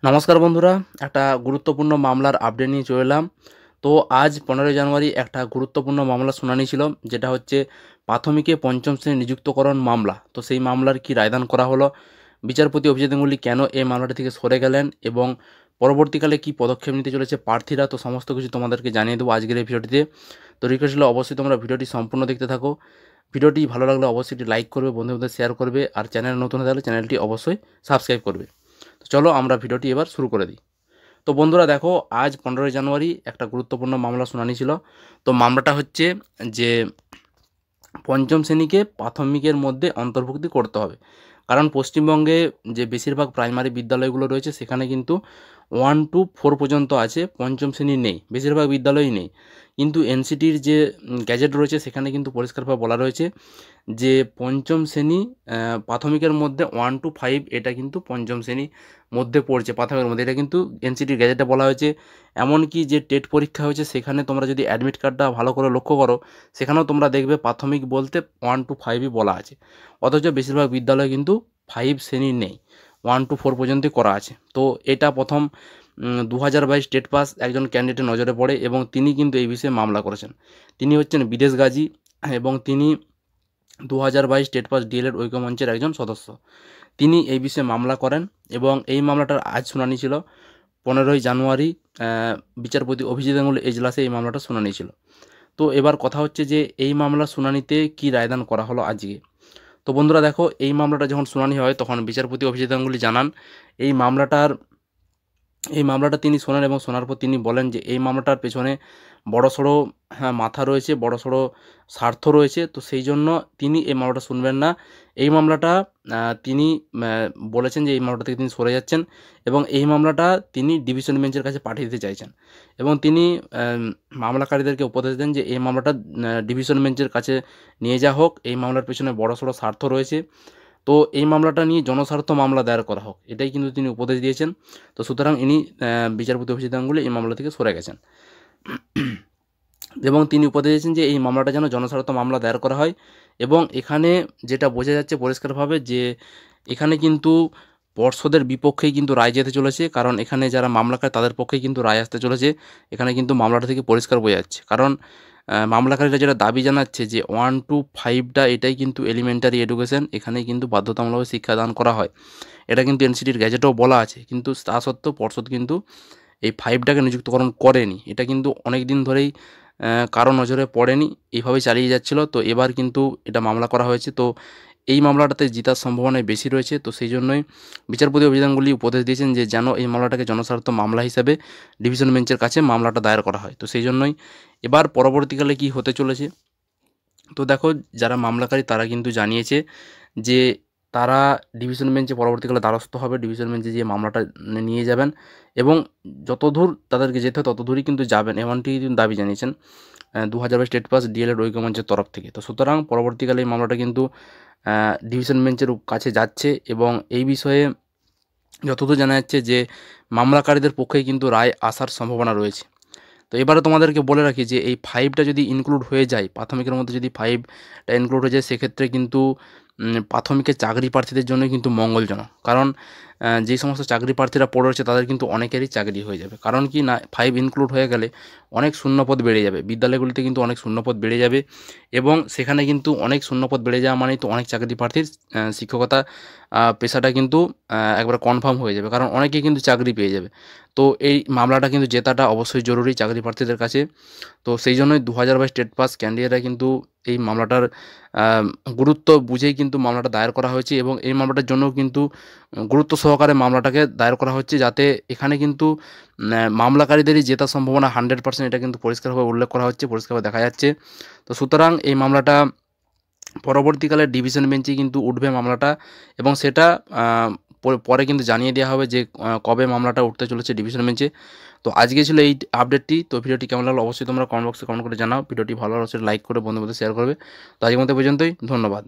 নমস্কার বন্ধুরা, একটা গুরুত্বপূর্ণ মামলার আপডেট নিয়ে চলে এলাম। তো আজ 15 জানুয়ারি একটা গুরুত্বপূর্ণ মামলা শুনানি ছিল, যেটা হচ্ছে প্রাথমিকে পঞ্চম শ্রেণী নিযুক্তকরণ মামলা। তো সেই মামলার কি রায়দান করা হলো, বিচারপতি অভিজিৎ গাঙ্গুলি কেন এই মামলাটা থেকে সরে গেলেন এবং পরবর্তীকালে কি পদক্ষেপ নিতে চলেছে প্রার্থীরা, তো সমস্ত কিছু তোমাদেরকে জানিয়ে দেবো আজকের এই ভিডিওটিতে। তো রিকোয়েস্ট হলো অবশ্যই তোমরা ভিডিওটি সম্পূর্ণ দেখতে থাকো। ভিডিওটি ভালো লাগলে অবশ্যই একটি লাইক করবে, বন্ধুদের শেয়ার করবে, আর চ্যানেল নতুন হয়ে থাকলে চ্যানেলটি অবশ্যই সাবস্ক্রাইব করবে। তো চলো আমরা ভিডিওটি এবার শুরু করে দিই। তো বন্ধুরা দেখো, আজ 15 জানুয়ারি একটা গুরুত্বপূর্ণ মামলা শুনানি ছিল। তো মামলাটা হচ্ছে যে পঞ্চম শ্রেণীকে প্রাথমিকের মধ্যে অন্তর্ভুক্তি করতে হবে, কারণ পশ্চিমবঙ্গে যে বেশিরভাগ প্রাইমারি বিদ্যালয়গুলো রয়েছে সেখানে কিন্তু 1 to 4 পর্যন্ত আছে, পঞ্চম শ্রেণী নেই, বেশিরভাগ বিদ্যালয়ই নেই। কিন্তু এনসিটির যে গ্যাজেট রয়েছে সেখানে কিন্তু পরিষ্কারভাবে বলা রয়েছে যে পঞ্চম শ্রেণী প্রাথমিকের মধ্যে 1 to 5 এটা কিন্তু পঞ্চম শ্রেণী মধ্যে পড়ছে, প্রাথমিকের মধ্যে, এটা কিন্তু এনসিটির গ্যাজেটে বলা হয়েছে। এমনকি যে টেট পরীক্ষা হয়েছে সেখানে তোমরা যদি অ্যাডমিট কার্ডটা ভালো করে লক্ষ্য করো, সেখানেও তোমরা দেখবে প্রাথমিক বলতে 1 to 5ই বলা আছে, অথচ বেশিরভাগ বিদ্যালয়ে কিন্তু 5 শ্রেণী নেই, 1 to 4 পর্যন্তই করা আছে। তো এটা প্রথম 2022 টেট পাস একজন ক্যান্ডিডেটের নজরে পড়ে এবং তিনি কিন্তু এই বিষয়ে মামলা করেছেন। তিনি হচ্ছেন বিদেশ গাজী এবং তিনি 2022 টেট পাস ডিএলএড ঐক্যমঞ্চের একজন সদস্য। তিনি এই বিষয়ে মামলা করেন এবং এই মামলাটার আজ শুনানি ছিল 15 জানুয়ারি। বিচারপতি অভিজিৎ গাঙ্গুলি এজলাসে এই মামলাটা শুনানি ছিল। তো এবার কথা হচ্ছে যে এই মামলার শুনানিতে কি রায়দান করা হলো আজকে। তো বন্ধুরা দেখো, এই মামলাটা যখন শুনানি হয় তখন বিচারপতি অভিজিৎ গাঙ্গুলি জানান এই মামলাটা তিনি শোনেন এবং শোনার পর তিনি বলেন যে এই মামলাটার পেছনে বড়সড় মাথা রয়েছে, বড়সড় স্বার্থ রয়েছে। তো সেই জন্য তিনি এই মামলাটা শুনবেন না। এই মামলাটা তিনি বলেছেন যে এই মামলাটা থেকে তিনি সরে যাচ্ছেন এবং এই মামলাটা তিনি ডিভিশন বেঞ্চের কাছে পাঠিয়ে দিতে চাইছেন এবং তিনি মামলাকারীদেরকে উপদেশ দেন যে এই মামলাটা ডিভিশন বেঞ্চের কাছে নিয়ে যাওয়া হোক, এই মামলার পেছনে বড়সড় স্বার্থ রয়েছে। তো এই মামলাটা নিয়ে জনস্বার্থ মামলা দায়ের করা হোক, এটাই কিন্তু তিনি উপদেশ দিয়েছেন। তো সুতরাং ইনি বিচারপতি অভিজিৎ গাঙ্গুলি এই মামলা থেকে সরে গেছেন এবং তিনি উপদেশ দিয়েছেন যে এই মামলাটা যেন জনস্বার্থ মামলা দায়ের করা হয়। এবং এখানে যেটা বোঝা যাচ্ছে পরিষ্কারভাবে যে এখানে কিন্তু পর্ষদের বিপক্ষেই কিন্তু রায় যেতে চলেছে, কারণ এখানে যারা মামলাকারী তাদের পক্ষেই কিন্তু রায় আসতে চলেছে। এখানে কিন্তু মামলাটা থেকে পরিষ্কার বোঝা যাচ্ছে, কারণ মামলাকারীরা যেটা দাবি জানাচ্ছে যে 1 to 5টা এটাই কিন্তু এলিমেন্টারি এডুকেশন, এখানে কিন্তু বাধ্যতামূলক শিক্ষাদান করা হয়, এটা কিন্তু এনসিটির গ্যাজেটেও বলা আছে। কিন্তু তা সত্ত্বেও পর্ষদ কিন্তু এই 5টাকে নিযুক্তকরণ করেনি, এটা কিন্তু অনেক দিন ধরেই কারো নজরে পড়েনি, এইভাবেই চালিয়ে যাচ্ছিল। তো এবার কিন্তু এটা মামলা করা হয়েছে, তো এই মামলাটাতে জেতার সম্ভাবনাই বেশি রয়েছে। তো সেই জন্যই বিচারপতি অভিজিৎ গাঙ্গুলি উপদেশ দিয়েছেন যে যেন এই মামলাটাকে জনস্বার্থ মামলা হিসেবে ডিভিশন বেঞ্চের কাছে মামলাটা দায়ের করা হয়। তো সেই জন্যই এবার পরবর্তীকালে কি হতে চলেছে, তো দেখো, যারা মামলাকারী তারা কিন্তু জানিয়েছে যে তারা ডিভিশন বেঞ্চে পরবর্তীকালে দ্বারস্থ হবে, ডিভিশন বেঞ্চে যে মামলাটা নিয়ে যাবেন এবং যতদূর তাদেরকে যেতে হয় ততদূরই কিন্তু যাবেন, এমনটি কিন্তু দাবি জানিয়েছেন 2022 স্টেট পাস ডিএলএড ঐক্যমঞ্চের তরফ থেকে। তো সুতরাং পরবর্তীকালে এই মামলাটা কিন্তু ডিভিশন বেঞ্চের কাছে যাচ্ছে এবং এই বিষয়ে যতদূর জানা যাচ্ছে যে মামলাকারীদের পক্ষেই কিন্তু রায় আসার সম্ভাবনা রয়েছে। তো এবারে তোমাদেরকে বলে রাখি যে এই 5টা যদি ইনক্লুড হয়ে যায়, প্রাথমিকের মধ্যে যদি 5টা ইনক্লুড হয়ে যায়, সেক্ষেত্রে কিন্তু প্রাথমিকের চাকরি প্রার্থীদের জন্য কিন্তু মঙ্গলজনক, কারণ যেই সমস্ত চাকরি প্রার্থীরা পড়ে রয়েছে তাদের কিন্তু অনেকেরই চাকরি হয়ে যাবে। কারণ কি না, 5 ইনক্লুড হয়ে গেলে অনেক শূন্যপদ বেড়ে যাবে, বিদ্যালয়গুলিতে কিন্তু অনেক শূন্যপদ বেড়ে যাবে এবং সেখানে কিন্তু অনেক শূন্যপদ বেড়ে যাওয়া মানেই তো অনেক চাকরি প্রার্থীর শিক্ষকতা পেশাটা কিন্তু একবারে কনফার্ম হয়ে যাবে, কারণ অনেকেই কিন্তু চাকরি পেয়ে যাবে। তো এই মামলাটা কিন্তু জেতাটা অবশ্যই জরুরি চাকরি প্রার্থীদের কাছে। তো সেই জন্যই 2022 স্টেট পাস ক্যান্ডিডেটরা কিন্তু এই মামলাটার গুরুত্ব বুঝেই কিন্তু মামলাটা দায়ের করা হয়েছে এবং এই মামলাটার জন্য কিন্তু গুরুত্ব সহকারে মামলাটাকে দায়ের করা হচ্ছে, যাতে এখানে কিন্তু মামলাকারীদেরই জেতার সম্ভাবনা 100%, এটা কিন্তু পরিষ্কারভাবে উল্লেখ করা হচ্ছে, পরিষ্কারভাবে দেখা যাচ্ছে। তো সুতরাং এই মামলাটা পরবর্তীকালে ডিভিশন বেঞ্চে কিন্তু উঠবে মামলাটা এবং সেটা পরে কিন্তু জানিয়ে দেওয়া হবে যে কবে মামলাটা উঠতে চলেছে ডিভিশন বেঞ্চে। তো আজকে ছিল এই আপডেটটি। তো ভিডিওটি কেমন লাগলো অবশ্যই তোমরা কমেন্ট বক্সে কমেন্ট করে জানাও। ভিডিওটি ভালো লাগলে অবশ্যই লাইক করে বন্ধুদের শেয়ার করবে। তো আজকের মতো পর্যন্তই, ধন্যবাদ।